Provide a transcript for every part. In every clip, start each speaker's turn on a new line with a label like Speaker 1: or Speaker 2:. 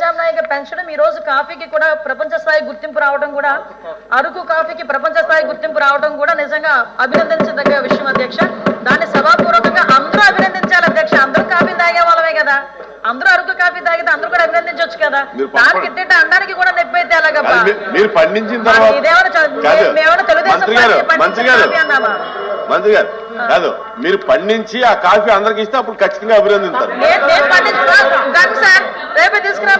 Speaker 1: ప్రత్యామ్నాయంగా పెంచడం, ఈ రోజు కాఫీకి కూడా ప్రపంచ స్థాయి గుర్తింపు రావడం కూడా, అరకు కాఫీకి ప్రపంచ స్థాయి గుర్తింపు రావడం కూడా నిజంగా అభినందించదగ్గ విషయం అధ్యక్ష. దాన్ని సభాపూర్వకంగా అందరూ అభినందించాలి అధ్యక్ష. అందరూ కాఫీ తాగే వాళ్ళమే కదా, అందరూ అరకు కాఫీ తాగితే అందరూ కూడా అభినందించవచ్చు కదా. దానికి ఇట్టే అనడానికి కూడా నొప్పి అయితే ఎలాగబ్బా?
Speaker 2: మీరు పండించిన తర్వాత
Speaker 1: తెలుగుదేశం అన్నామా?
Speaker 2: మంత్రి గారు కాదు, మీరు పండించి ఆ కాఫీ అందరికి ఇస్తే అప్పుడు ఖచ్చితంగా అభినందించారు.
Speaker 1: రేపే తీసుకురా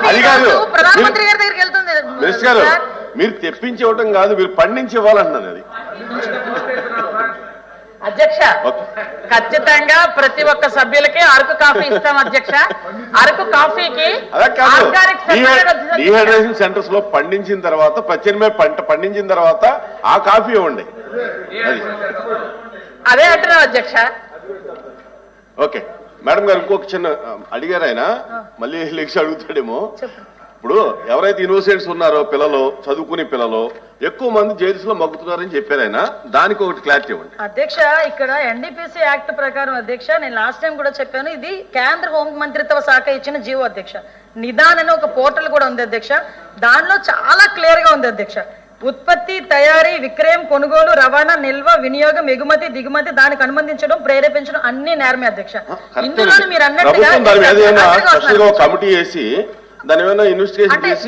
Speaker 2: అది కాదు
Speaker 1: ప్రధానమంత్రి గారి దగ్గరికి వెళ్తుంది
Speaker 2: మినిస్టర్ గారు, మీరు తెప్పించి ఇవ్వటం కాదు, మీరు పండించి ఇవ్వాలంటున్నారు. అది
Speaker 1: అధ్యక్ష, ఖచ్చితంగా ప్రతి ఒక్క సభ్యులకి అరకు కాఫీ ఇస్తాం అధ్యక్ష. అరకు కాఫీకి
Speaker 2: డీహైడ్రేషన్ సెంటర్స్ లో పండించిన తర్వాత, ప్రత్యామ్నాయ పంట పండించిన తర్వాత ఆ కాఫీ ఇవ్వండి.
Speaker 1: అదే అంటున్నాం అధ్యక్ష.
Speaker 2: ఓకే మేడం గారు, ఇంకొక చిన్న అడిగారు ఆయన, మళ్ళీ లెక్స్ అడుగుతాడేమో. ఇప్పుడు ఎవరైతే యూనివర్సిటీస్ ఉన్నారో పిల్లలు, చదువుకునే పిల్లలు ఎక్కువ మంది జైల్స్ లో మగ్గుతున్నారని చెప్పారు ఆయన, దానికి ఒకటి క్లారిటీ ఇవ్వండి
Speaker 1: అధ్యక్ష. ఇక్కడ ఎన్డీపీసీ యాక్ట్ ప్రకారం అధ్యక్ష, నేను లాస్ట్ టైం కూడా చెప్పాను, ఇది కేంద్ర హోం మంత్రిత్వ శాఖ ఇచ్చిన జీవో అధ్యక్ష. నిదాన్ అనే ఒక పోర్టల్ కూడా ఉంది అధ్యక్ష. దానిలో చాలా క్లియర్ గా ఉంది అధ్యక్ష. ఉత్పత్తి, తయారీ, విక్రయం, కొనుగోలు, రవాణా, నిల్వ, వినియోగం, ఎగుమతి, దిగుమతి, దానికి అనుమతించడం, ప్రేరేపించడం అన్ని నేరమే అధ్యక్ష. ఇందులో మీరు అన్నట్టుగా
Speaker 2: కమిటీ వేసి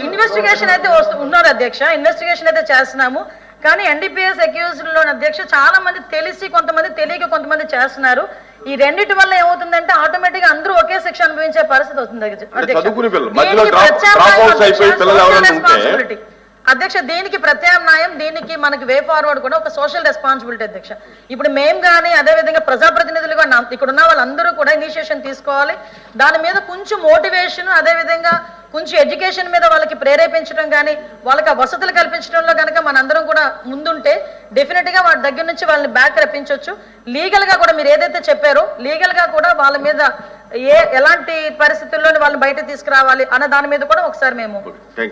Speaker 1: ఇన్వెస్టిగేషన్ అయితే ఉన్నారు అధ్యక్ష. ఇన్వెస్టిగేషన్ అయితే చేస్తున్నాము. కానీ ఎన్డీపీఎస్ అక్యూజ్డ్ లో అధ్యక్ష చాలా మంది తెలిసి, కొంతమంది తెలియక కొంతమంది చేస్తున్నారు. ఈ రెండింటి వల్ల ఏమవుతుందంటే ఆటోమేటిక్ గా అందరూ ఒకే శిక్ష అనుభవించే పరిస్థితి వస్తుంది అధ్యక్ష. దీనికి ప్రత్యామ్నాయం, దీనికి మనకి వే ఫార్వర్డ్ కూడా ఒక సోషల్ రెస్పాన్సిబిలిటీ అధ్యక్ష. ఇప్పుడు మేము కానీ అదేవిధంగా ప్రజాప్రతినిధులుగా ఇక్కడ ఉన్న వాళ్ళందరూ కూడా ఇనిషియేషన్ తీసుకోవాలి. దాని మీద కొంచెం మోటివేషన్, అదేవిధంగా కొంచెం ఎడ్యుకేషన్ మీద వాళ్ళకి ప్రేరేపించడం కానీ, వాళ్ళకి ఆ వసతులు కల్పించడంలో కనుక మనందరం కూడా ముందుంటే డెఫినెట్ గా వాటి దగ్గర నుంచి వాళ్ళని బ్యాక్ రప్పించవచ్చు. లీగల్ గా కూడా మీరు ఏదైతే చెప్పారో లీగల్ గా కూడా వాళ్ళ మీద ఎలాంటి పరిస్థితుల్లోని వాళ్ళని బయట తీసుకురావాలి అన్న దాని మీద కూడా ఒకసారి మేము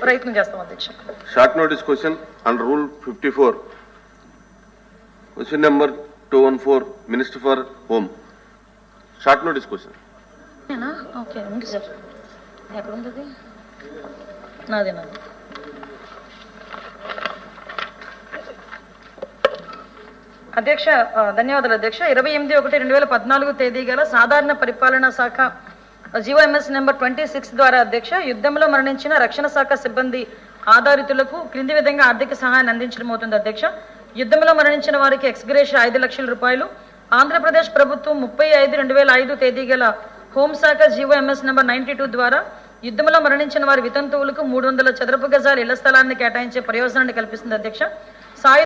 Speaker 1: ప్రయత్నం చేస్తాం అధ్యక్ష.
Speaker 2: Short notice question under rule 54, question number 214, minister for home. Short notice question.
Speaker 1: Okay ఉంది సార్. ఎక్కడుంది? నాది. అధ్యక్ష ధన్యవాదాలు అధ్యక్ష. 28/1/2014 తేదీ గల సాధారణ పరిపాలనా శాఖ జీవోఎంఎస్ నెంబర్ 26 ద్వారా అధ్యక్ష, యుద్ధంలో మరణించిన రక్షణ శాఖ సిబ్బంది ఆధారితులకు క్రింది విధంగా ఆర్థిక సహాయాన్ని అందించడం అవుతుంది అధ్యక్ష. యుద్ధంలో మరణించిన వారికి ఎక్స్గ్రేషియా 5 లక్షల రూపాయలు. ఆంధ్రప్రదేశ్ ప్రభుత్వం 30/5/2005 తేదీ గల హోంశాఖ జీవోఎంఎస్ నెంబర్ 92 ద్వారా యుద్ధంలో మరణించిన వారి వితంతువులకు 300 చదరపు గజాల ఇళ్ల స్థలాన్ని కేటాయించే ప్రయోజనాన్ని కల్పిస్తుంది అధ్యక్ష.